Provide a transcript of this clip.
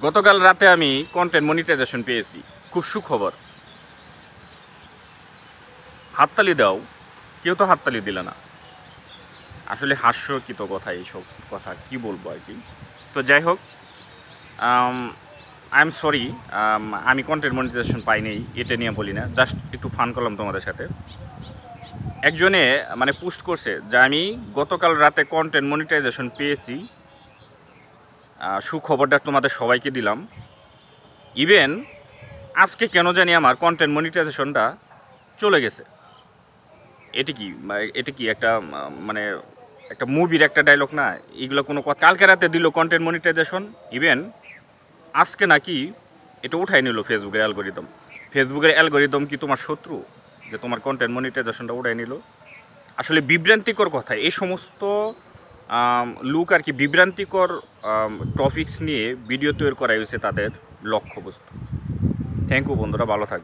গতকাল রাতে আমি কন্টেন্ট মনিটাইজেশন পেয়েছি। খুব সুখবর। হাততালি দাও, কেউ তো হাততালি দিলে না। আসলে হাস্যকৃত কথা, এইসব কথা কি বলবো আর কি। তো যাই হোক, আই এম সরি, আমি কন্টেন্ট মনিটাইজেশন পাইনি, এটা নিয়ে বলি না, জাস্ট একটু ফান করলাম তোমাদের সাথে। একজনে মানে পোস্ট করছে যে আমি গতকাল রাতে কন্টেন্ট মনিটাইজেশন পেয়েছি, সুখবরটা তোমাদের সবাইকে দিলাম। ইভেন আজকে কেন জানি আমার কন্টেন্ট মনিটাইজেশনটা চলে গেছে। এটা কি একটা মানে একটা মুভির একটা ডায়লগ না? এগুলো কোনো কথা? কালকে রাতে দিল কন্টেন্ট মনিটাইজেশন, ইভেন আজকে নাকি এটা উঠাই নিল ফেসবুকের অ্যালগোরিদম। ফেসবুকের অ্যালগোরিদম কি তোমার শত্রু যে তোমার কন্টেন্ট মনিটাইজেশনটা উঠাই নিল? আসলে বিভ্রান্তিকর কথা এই সমস্ত লুক আর কি। বিভ্রান্তিকর টপিকস নিয়ে ভিডিও তৈরি করা হয়েছে তাদের লক্ষ্যবস্তু। থ্যাংক ইউ বন্ধুরা, ভালো থাকবে।